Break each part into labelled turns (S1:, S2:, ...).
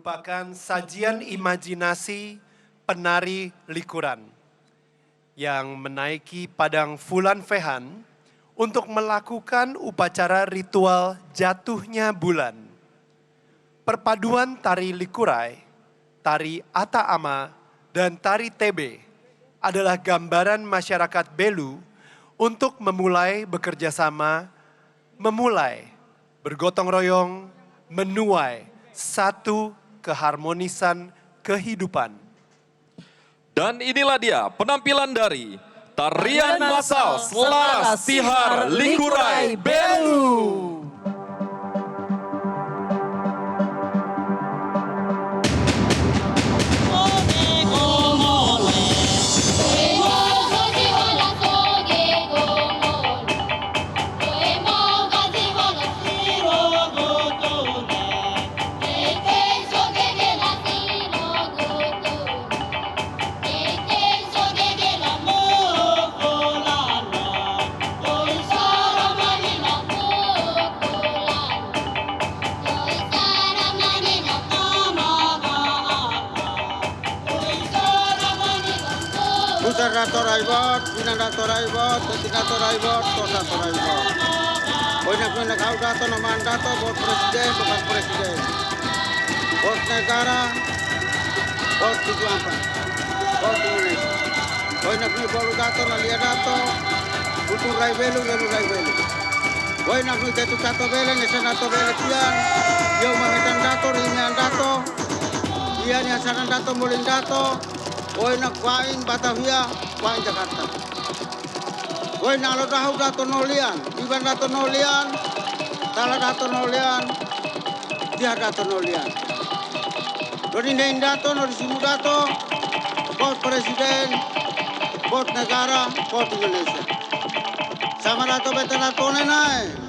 S1: merupakan sajian imajinasi penari likuran yang menaiki padang Fulan Fehan untuk melakukan upacara ritual jatuhnya bulan. Perpaduan tari likurai, tari Ata Ama, dan tari Tebe adalah gambaran masyarakat Belu untuk memulai bekerja sama, memulai bergotong royong, menuai satu keharmonisan kehidupan.
S2: Dan inilah dia penampilan dari Tarian Masal Selaras Tihar Likurai Belu.
S3: Dato raibot, Pinan dato raibot, Peti dato raibot, Kos dato raibot. Banyak kau dato nama dato, bos presiden, bekas presiden. Bos negara, bos tujuan, bos Indonesia. Banyak baru dato, nalia dato, utur rai belu, lalu rai belu. Banyak tetu dato belen, nesa dato belen tian, yo mangetan dato, ringan dato, ian yang sanan dato, mulin dato. Nak kain Batavia, kain Jakarta. Nak tahu dato nolian, iban dato nolian, tala dato nolian, dia dato nolian. Doni nein dato, nori simu dato, bos presiden, bos negara, bos Indonesia. Sama dato beta dato nenai.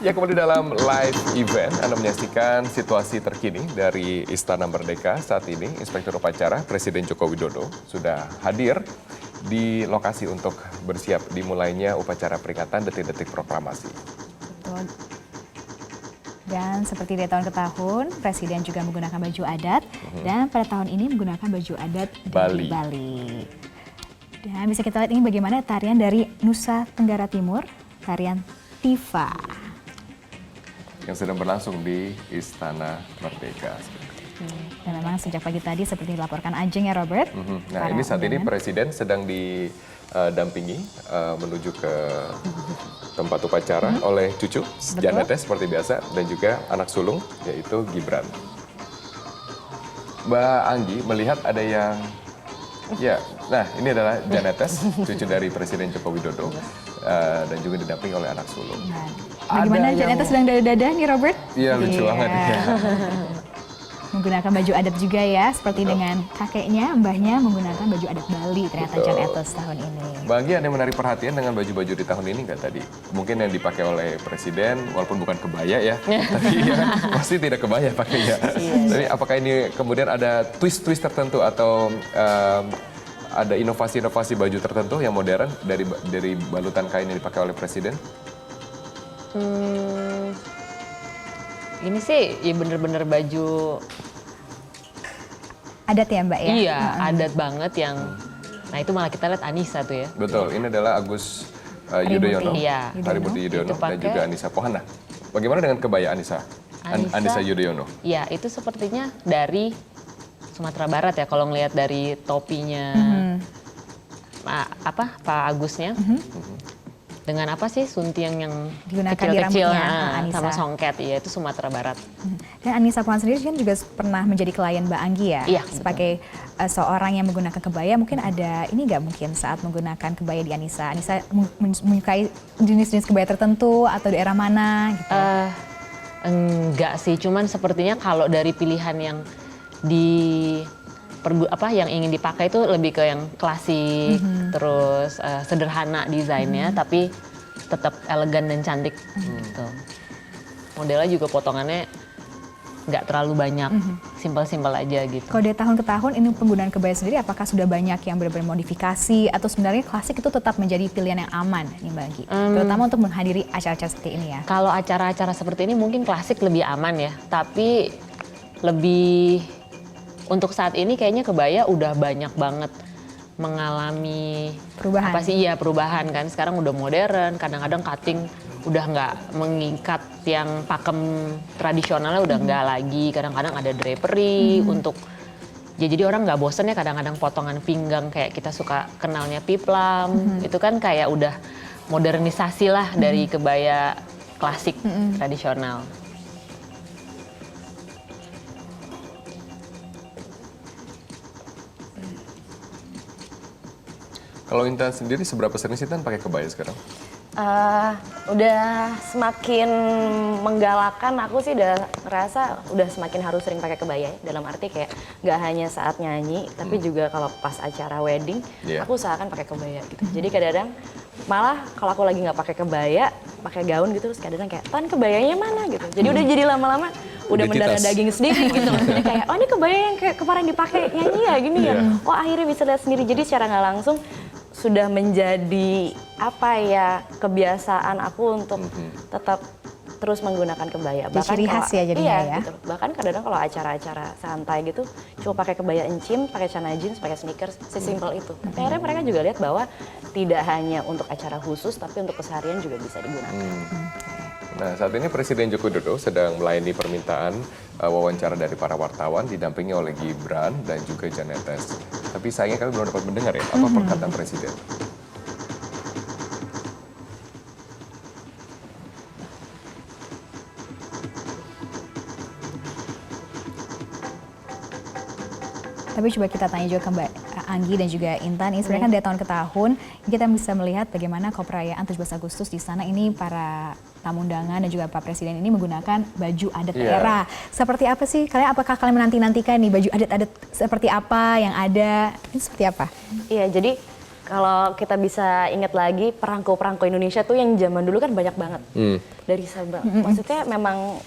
S4: Ya, kembali dalam live event, Anda menyaksikan situasi terkini dari Istana Merdeka saat ini. Inspektur Upacara Presiden Joko Widodo sudah hadir di lokasi untuk bersiap dimulainya upacara peringatan detik-detik proklamasi.
S5: Betul. Dan seperti dari tahun ke tahun, Presiden juga menggunakan baju adat dan pada tahun ini menggunakan baju adat dari Bali. Dan bisa kita lihat ini bagaimana tarian dari Nusa Tenggara Timur, tarian Tifa.
S4: Yang sedang berlangsung di Istana Merdeka.
S5: Dan memang sejak pagi tadi seperti dilaporkan Ajeng ya Robert.
S4: Nah ini saat ini Presiden sedang didampingi menuju ke tempat upacara oleh cucu Janetes seperti biasa dan juga anak sulung yaitu Gibran. Mbak Anggi melihat ada yang nah ini adalah Janetes cucu dari Presiden Joko Widodo dan juga didampingi oleh anak sulung.
S5: Bagaimana Janetes sedang dada-dada nih Robert?
S4: Iya lucu banget. Ya.
S5: menggunakan baju adat juga ya, seperti dengan kakeknya, mbahnya menggunakan baju adat Bali ternyata John Etos tahun ini.
S4: Bang Anggi, ada yang menarik perhatian dengan baju-baju di tahun ini nggak tadi? Mungkin yang dipakai oleh Presiden, walaupun bukan kebaya ya, tapi ya, pasti tidak kebaya pakainya. Tapi apakah ini kemudian ada twist-twist tertentu atau ada inovasi-inovasi baju tertentu yang modern dari balutan kain yang dipakai oleh Presiden?
S6: Ini sih ya bener-bener baju
S5: Adat ya Mbak ya?
S6: iya adat banget yang, nah itu malah kita lihat Anissa tuh ya.
S4: Betul, ini adalah Agus Yudhoyono,
S6: Iya.
S4: Harimurti Yudhoyono,
S6: Itu
S4: dan
S6: pakai-
S4: juga Anissa Pohanna. Bagaimana dengan kebaya Anissa? Anissa Yudhoyono.
S6: Iya itu sepertinya dari Sumatera Barat ya kalau ngelihat dari topinya Pak Agusnya. Dengan apa sih suntiang yang
S5: Digunakan di
S6: kecil-kecil
S5: rambutnya, Anissa.
S6: sama songket, iya itu Sumatera Barat.
S5: Dan Anissa Pohan sendiri kan juga pernah menjadi klien Mbak Anggi ya?
S6: Iya,
S5: Sebagai seorang yang menggunakan kebaya, mungkin ada ini nggak mungkin saat menggunakan kebaya di Anissa? Anissa menyukai jenis-jenis kebaya tertentu atau daerah mana gitu?
S6: Enggak sih, cuman sepertinya kalau dari pilihan yang yang ingin dipakai itu lebih ke yang klasik, terus sederhana desainnya, tapi tetap elegan dan cantik gitu. Modelnya juga potongannya nggak terlalu banyak, simpel-simpel aja gitu.
S5: Kalau dari tahun ke tahun ini penggunaan kebaya sendiri apakah sudah banyak yang benar-benar modifikasi atau sebenarnya klasik itu tetap menjadi pilihan yang aman nih Mbak Anggi? Terutama untuk menghadiri acara-acara seperti ini ya.
S6: Kalau acara-acara seperti ini mungkin klasik lebih aman ya, tapi lebih untuk saat ini kayaknya kebaya udah banyak banget mengalami
S5: Perubahan.
S6: perubahan kan. Sekarang udah modern, kadang-kadang cutting udah nggak mengikat yang pakem tradisionalnya udah nggak lagi. Kadang-kadang ada drapery untuk ya jadi orang nggak bosen ya kadang-kadang potongan pinggang kayak kita suka kenalnya piplam. Itu kan kayak udah modernisasi lah dari kebaya klasik tradisional.
S4: Kalau Intan sendiri seberapa sering sih Tan pakai kebaya sekarang?
S7: Udah semakin menggalakkan, aku sih udah ngerasa udah semakin harus sering pakai kebaya ya. Dalam arti kayak nggak hanya saat nyanyi, tapi juga kalau pas acara wedding,
S4: Iya.
S7: aku usahakan pakai kebaya gitu. Jadi kadang-kadang malah kalau aku lagi nggak pakai kebaya, pakai gaun gitu, terus kadang-kadang kayak, Tan kebayanya mana gitu. Jadi udah jadi lama-lama udah mendarah
S4: Identitas.
S7: daging sendiri gitu. Maksudnya kayak, oh ini kebaya yang kayak kemarin dipakai nyanyi ya gini ya.
S4: Iya.
S7: Oh akhirnya bisa lihat sendiri. Jadi secara nggak langsung sudah menjadi apa ya kebiasaan aku untuk tetap terus menggunakan kebaya.
S5: Jadi ciri khas ya jadinya
S7: iya,
S5: ya.
S7: Gitu. Bahkan kadang-kadang kalau acara-acara santai gitu cuma pakai kebaya encim, pakai celana jeans, pakai sneakers, sesimpel itu. Tapi akhirnya mereka juga lihat bahwa tidak hanya untuk acara khusus tapi untuk keseharian juga bisa digunakan.
S4: Nah, saat ini Presiden Joko Widodo sedang melayani permintaan wawancara dari para wartawan didampingi oleh Gibran dan juga Jan Etes. Tapi sayangnya kami belum dapat mendengar ya apa perkataan Presiden.
S5: Tapi coba kita tanya juga ke Mbak Anggi dan juga Intan. Ini sebenarnya kan dari tahun ke tahun kita bisa melihat bagaimana perayaan 17 Agustus di sana ini para tamu undangan dan juga Pak Presiden ini menggunakan baju adat
S4: Iya.
S5: daerah. Seperti apa sih? Apakah kalian menanti-nantikan nih baju adat-adat seperti apa yang ada? Ini seperti apa?
S7: Iya, jadi kalau kita bisa ingat lagi perangko-perangko Indonesia tuh yang zaman dulu kan banyak banget. Dari Sabang. Maksudnya memang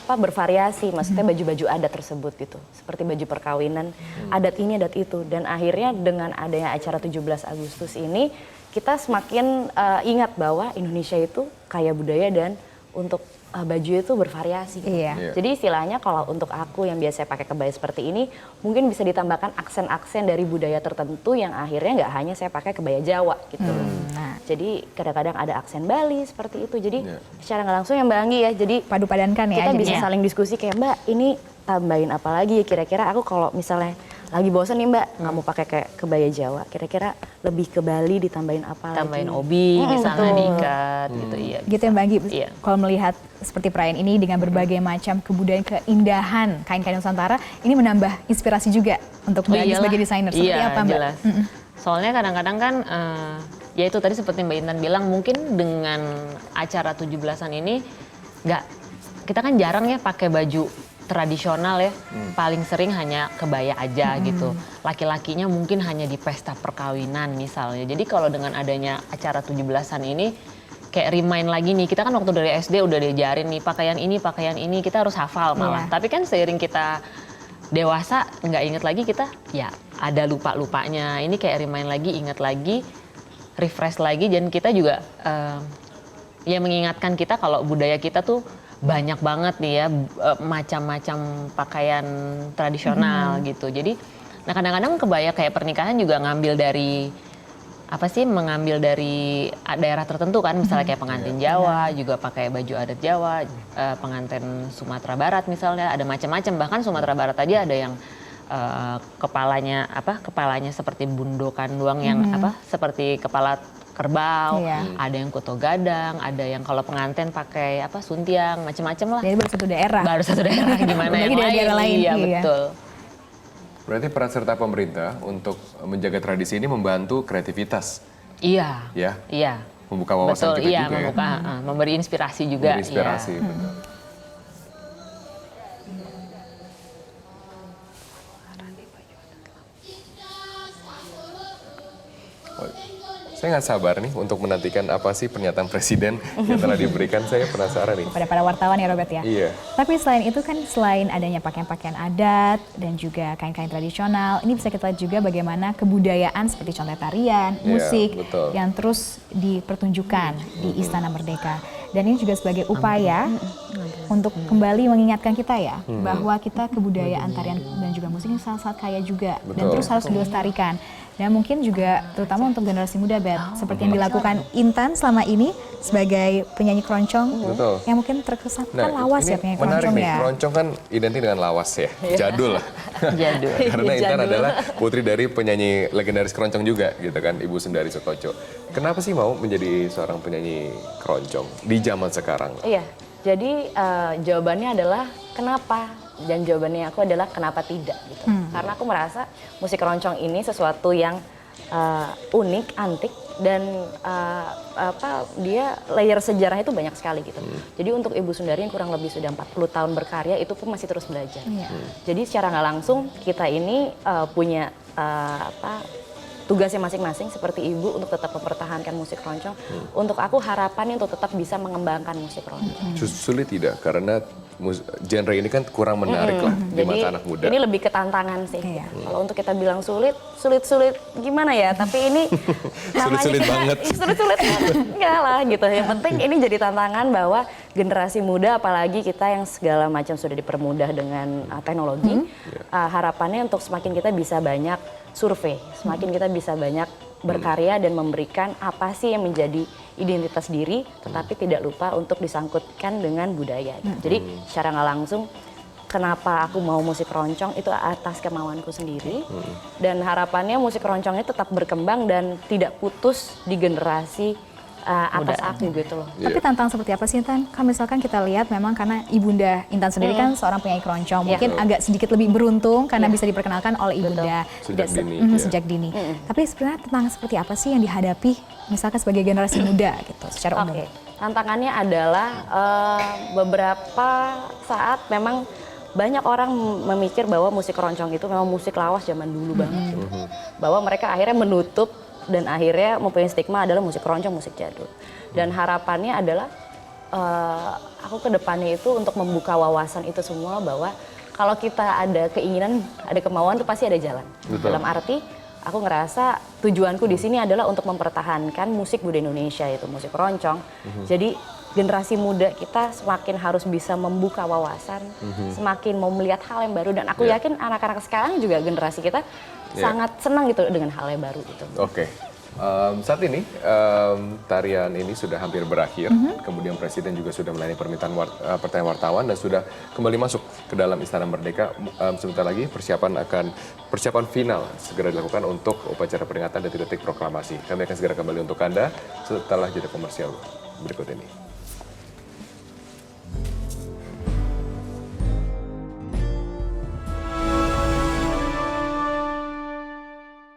S7: bervariasi, maksudnya baju-baju adat tersebut gitu. Seperti baju perkawinan, adat ini, adat itu. Dan akhirnya dengan adanya acara 17 Agustus ini, kita semakin ingat bahwa Indonesia itu kaya budaya dan untuk baju itu bervariasi. Gitu.
S5: Iya.
S4: Iya.
S7: Jadi istilahnya kalau untuk aku yang biasa pakai kebaya seperti ini, mungkin bisa ditambahkan aksen-aksen dari budaya tertentu yang akhirnya nggak hanya saya pakai kebaya Jawa gitu.
S5: Nah,
S7: Jadi kadang-kadang ada aksen Bali seperti itu. Jadi
S4: Iya.
S7: secara nggak langsung ya Mbak Anggi ya. Jadi
S5: padu-padankan ya.
S7: kita bisa
S5: jadinya.
S7: saling diskusi kayak Mbak ini tambahin apa lagi ya kira-kira aku kalau misalnya lagi bosan nih Mbak nggak mau pakai kayak kebaya Jawa. Kira-kira lebih ke Bali ditambahin apa lagi?
S6: Tambahin obi misalnya
S7: betul.
S6: diikat gitu iya.
S5: Gitu ya Mbak Anggi,
S6: Iya.
S5: kalau melihat seperti perayaan ini dengan berbagai macam kebudayaan keindahan kain-kain Nusantara, ini menambah inspirasi juga untuk Mbak Anggi
S6: iyalah.
S5: sebagai desainer. Seperti
S6: Iya,
S5: apa Mbak?
S6: jelas. Soalnya kadang-kadang kan ya itu tadi seperti Mbak Intan bilang mungkin dengan acara 17-an ini kita kan jarang ya pakai baju tradisional ya, paling sering hanya kebaya aja gitu. Laki-lakinya mungkin hanya di pesta perkawinan misalnya. Jadi kalau dengan adanya acara 17-an ini kayak remind lagi nih, kita kan waktu dari SD udah diajarin nih pakaian ini, kita harus hafal malah. Tapi kan seiring kita dewasa nggak inget lagi, kita ya ada lupa-lupanya. Ini kayak remind lagi, inget lagi, refresh lagi, dan kita juga ya mengingatkan kita kalau budaya kita tuh banyak banget nih ya macam-macam pakaian tradisional gitu. Jadi nah kadang-kadang kebaya kayak pernikahan juga mengambil dari daerah tertentu kan, misalnya kayak pengantin Jawa juga pakai baju adat Jawa, pengantin Sumatera Barat misalnya ada macam-macam, bahkan Sumatera Barat aja ada yang kepalanya seperti bundokan doang yang seperti kepala kerbau, ada yang kuto gadang, ada yang kalau pengantin pakai suntiang, macam-macam lah.
S5: Jadi baru satu daerah.
S6: Gimana yang
S5: daerah lain.
S6: Iya, betul.
S4: Berarti peran serta pemerintah untuk menjaga tradisi ini membantu kreativitas.
S6: Iya.
S4: Ya.
S6: Iya.
S4: Membuka wawasan kita juga
S6: memberi inspirasi juga.
S4: Memberi inspirasi,
S6: ya.
S4: betul. Saya nggak sabar nih untuk menantikan apa sih pernyataan presiden yang telah diberikan. Saya penasaran nih.
S5: Pada wartawan ya Robert ya.
S4: Iya.
S5: Tapi selain itu kan, selain adanya pakaian-pakaian adat dan juga kain-kain tradisional, ini bisa kita lihat juga bagaimana kebudayaan seperti contoh tarian, musik yang terus dipertunjukkan di Istana Merdeka. Dan ini juga sebagai upaya untuk kembali mengingatkan kita ya, bahwa kita kebudayaan tarian dan juga musik ini sangat kaya juga, dan terus harus dilestarikan. Dan mungkin juga terutama untuk generasi muda, Bet, seperti yang dilakukan Intan selama ini sebagai penyanyi keroncong, yang mungkin terkesan kan lawas ya penyanyi keroncong
S4: nih,
S5: ya.
S4: Keroncong kan identik dengan lawas ya, jadul lah.
S6: Jadul.
S4: Karena Intan adalah putri dari penyanyi legendaris keroncong juga gitu kan, Ibu Sundari Soekoco. Kenapa sih mau menjadi seorang penyanyi keroncong di zaman sekarang?
S7: Iya, jadi jawabannya adalah kenapa? Dan jawabannya aku adalah kenapa tidak gitu. Karena aku merasa musik keroncong ini sesuatu yang unik, antik, dan dia layer sejarah itu banyak sekali gitu. Jadi untuk Ibu Sundari yang kurang lebih sudah 40 tahun berkarya itu pun masih terus belajar. Jadi secara nggak langsung kita ini punya tugasnya masing-masing seperti ibu untuk tetap mempertahankan musik keroncong. Untuk aku harapannya untuk tetap bisa mengembangkan musik keroncong.
S4: Sulit tidak? Karena genre ini kan kurang menarik lah di mata anak muda.
S7: Ini lebih ke tantangan sih. Kalau untuk kita bilang sulit gimana ya? Tapi ini
S4: sulit-sulit banget.
S7: Sulit-sulit enggak lah gitu. Yang penting ini jadi tantangan bahwa generasi muda, apalagi kita yang segala macam sudah dipermudah dengan teknologi. Harapannya untuk semakin kita bisa banyak survei, semakin kita bisa banyak berkarya dan memberikan apa sih yang menjadi identitas diri, tetapi tidak lupa untuk disangkutkan dengan budaya. Jadi secara nggak langsung, kenapa aku mau musik keroncong itu atas kemauanku sendiri, dan harapannya musik keroncong ini tetap berkembang dan tidak putus di generasi atas aku gitu loh.
S5: Tapi tantangan seperti apa sih Intan? Kan misalkan kita lihat memang karena Ibunda Intan sendiri kan seorang penyanyi keroncong, mungkin agak sedikit lebih beruntung karena bisa diperkenalkan oleh Ibunda sejak dini. Tapi sebenarnya tantangan seperti apa sih yang dihadapi misalkan sebagai generasi muda gitu secara umum?
S7: Tantangannya adalah beberapa saat memang banyak orang memikir bahwa musik keroncong itu memang musik lawas zaman dulu banget. Bahwa mereka akhirnya menutup dan akhirnya mempunyai stigma adalah musik keroncong, musik jadul. Dan harapannya adalah aku ke depannya itu untuk membuka wawasan itu semua, bahwa kalau kita ada keinginan, ada kemauan itu pasti ada jalan. Dalam arti aku ngerasa tujuanku di sini adalah untuk mempertahankan musik budaya Indonesia, yaitu musik keroncong. Jadi generasi muda kita semakin harus bisa membuka wawasan, semakin mau melihat hal yang baru, dan aku yakin anak-anak sekarang juga generasi kita sangat senang gitu dengan hal yang baru gitu.
S4: Saat ini tarian ini sudah hampir berakhir, kemudian Presiden juga sudah melayani pertanyaan wartawan dan sudah kembali masuk ke dalam Istana Merdeka. Sebentar lagi persiapan final segera dilakukan untuk upacara peringatan detik-detik proklamasi. Kami akan segera kembali untuk Anda setelah jeda komersial berikut ini.